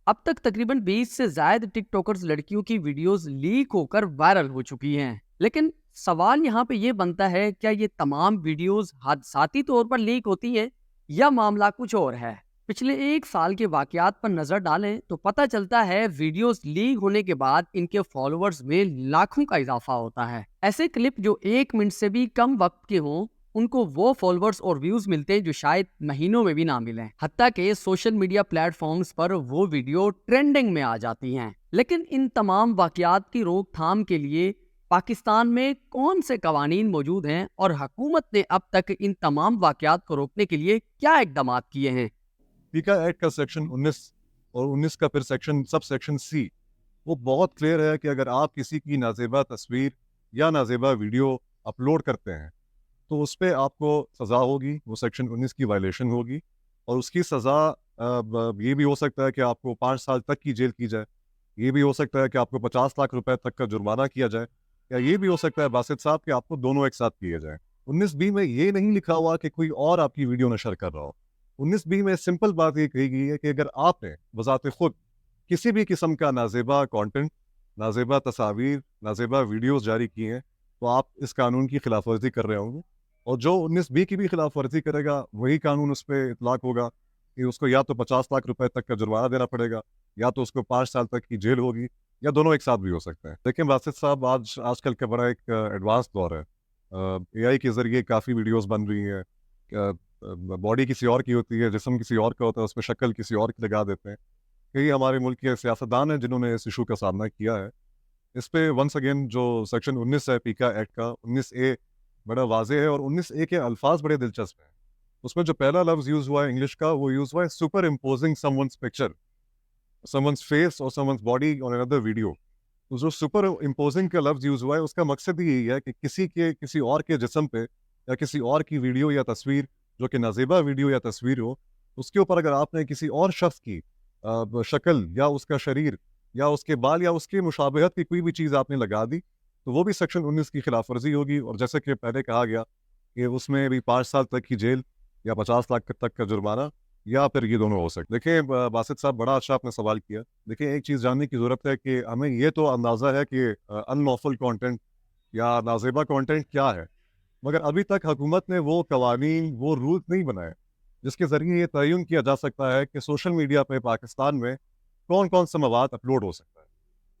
اب تک تقریباً 20 سے زائد ٹک ٹاکرز لڑکیوں کی ویڈیوز لیک ہو کر وائرل ہو چکی ہیں، لیکن سوال یہاں پہ یہ بنتا ہے، کیا یہ تمام ویڈیوز حادثاتی طور پر لیک ہوتی ہیں یا معاملہ کچھ اور ہے؟ پچھلے ایک سال کے واقعات پر نظر ڈالیں تو پتہ چلتا ہے ویڈیوز لیک ہونے کے بعد ان کے فالوورز میں لاکھوں کا اضافہ ہوتا ہے۔ ایسے کلپ جو 1 منٹ سے بھی کم وقت کے ہوں، ان کو وہ فالوورز اور ویوز ملتے ہیں جو شاید مہینوں میں بھی نہ ملیں، حتیٰ کہ سوشل میڈیا پلیٹ فارمز پر وہ ویڈیو ٹرینڈنگ میں آ جاتی ہیں۔ لیکن ان تمام واقعات کی روک تھام کے لیے پاکستان میں کون سے قوانین موجود ہیں اور حکومت نے اب تک ان تمام واقعات کو روکنے کے لیے کیا اقدامات کیے ہیں؟ پیکا ایکٹ کا سیکشن 19 اور 19 کا پھر سب سیکشن سی وہ بہت کلیئر ہے کہ اگر آپ کسی کی نازیبا تصویر یا نازیبا ویڈیو اپلوڈ کرتے ہیں تو اس پہ آپ کو سزا ہوگی، وہ سیکشن 19 کی وائلیشن ہوگی، اور اس کی سزا یہ بھی ہو سکتا ہے کہ آپ کو 5 سال تک کی جیل کی جائے، یہ بھی ہو سکتا ہے کہ آپ کو 50 لاکھ روپے تک کا جرمانہ کیا جائے، یا یہ بھی ہو سکتا ہے باسط صاحب کہ آپ کو دونوں ایک ساتھ کیے جائیں۔ 19B میں یہ نہیں لکھا ہوا کہ کوئی اور آپ کی ویڈیو نشر کر رہا ہو۔ 19B میں سمپل بات یہ کہی گئی ہے کہ اگر آپ نے بذات خود کسی بھی قسم کا نازیبا کانٹینٹ، نازیبا تصاویر، نازیبا ویڈیوز جاری کی ہیں تو آپ اس قانون کی خلاف ورزی کر رہے ہوں گے، اور جو 19B کی بھی خلاف ورزی کرے گا وہی قانون اس پہ اطلاق ہوگا کہ اس کو یا تو 50 لاکھ روپے تک کا جرمانہ دینا پڑے گا، یا تو اس کو 5 سال تک کی جیل ہوگی، یا دونوں ایک ساتھ بھی ہو سکتے ہیں۔ لیکن باسط صاحب آج کل کا بڑا ایک ایڈوانس دور ہے، اے آئی کے ذریعے کافی ویڈیوز بن رہی ہیں، باڈی کسی اور کی ہوتی ہے، جسم کسی اور کا ہوتا ہے، اس پہ شکل کسی اور کی لگا دیتے ہیں۔ کئی ہمارے ملک کے سیاستدان ہیں جنہوں نے اس ایشو کا سامنا کیا ہے۔ اس پہ ونس اگین جو سیکشن 19 ہے پیکا ایکٹ کا، 19A بڑا واضح ہے، اور 19A کے الفاظ بڑے دلچسپ ہیں۔ اس میں جو پہلا لفظ یوز ہوا ہے انگلش کا، وہ یوز ہوا ہے superimposing some ones picture, some ones face اور سم ونس باڈی آن اندر ویڈیو۔ تو جو سپر امپوزنگ کا لفظ یوز ہوا ہے اس کا مقصد ہی یہی ہے کہ کسی اور کے جسم پہ یا کسی اور کی ویڈیو یا تصویر جو کہ نازیبا ویڈیو یا تصویر ہو، اس کے اوپر اگر آپ نے کسی اور شخص کی شکل یا اس کا شریر یا اس کے بال یا اس کی مشابہت کی کوئی بھی چیز آپ نے لگا دی تو وہ بھی سیکشن 19 کی خلاف ورزی ہوگی، اور جیسے کہ پہلے کہا گیا کہ اس میں بھی 5 سال تک کی جیل یا 50 لاکھ تک کا جرمانہ، یا پھر یہ دونوں ہو سکتے۔ دیکھیں باسط صاحب، بڑا اچھا آپ نے سوال کیا۔ دیکھیں ایک چیز جاننے کی ضرورت ہے کہ ہمیں یہ تو اندازہ ہے کہ ان لافل کانٹینٹ یا نازیبا کانٹینٹ کیا ہے، مگر ابھی تک حکومت نے وہ قوانین، وہ رولز نہیں بنائے جس کے ذریعے یہ تعین کیا جا سکتا ہے کہ سوشل میڈیا پہ پاکستان میں کون کون سا مواد اپلوڈ ہو سکتا ہے۔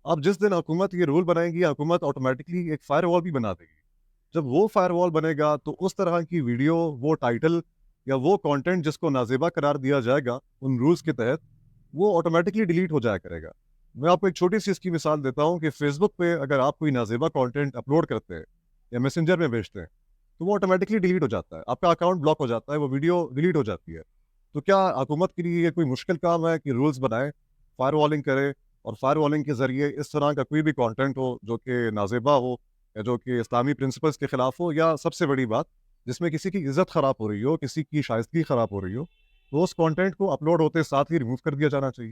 اب جس دن حکومت یہ رول بنائے گی، حکومت آٹومیٹکلی ایک فائر وال بھی بنا دے گی۔ جب وہ فائر وال بنے گا تو اس طرح کی ویڈیو، وہ ٹائٹل یا وہ کانٹینٹ جس کو نازیبا قرار دیا جائے گا ان رولز کے تحت، وہ آٹومیٹکلی ڈیلیٹ ہو جایا کرے گا۔ میں آپ کو ایک چھوٹی سی اس کی مثال دیتا ہوں کہ فیس بک پہ اگر آپ کوئی نازیبا کانٹینٹ اپلوڈ کرتے ہیں یا میسنجر میں بھیجتے ہیں تو وہ آٹومیٹکلی ڈیلیٹ ہو جاتا ہے، آپ کا اکاؤنٹ بلاک ہو جاتا ہے، وہ ویڈیو ڈیلیٹ ہو جاتی ہے۔ تو کیا حکومت کے لیے یہ کوئی مشکل کام ہے کہ رولز بنائے، فائر والنگ کرے، اور فائر والنگ کے ذریعے اس طرح کا کوئی بھی کانٹینٹ ہو جو کہ نازیبا ہو یا جو کہ اسلامی پرنسپلز کے خلاف ہو، یا سب سے بڑی بات جس میں کسی کی عزت خراب ہو رہی ہو، کسی کی شائستگی خراب ہو رہی ہو، تو اس کانٹینٹ کو اپلوڈ ہوتے ساتھ ہی ریموو کر دیا جانا چاہیے۔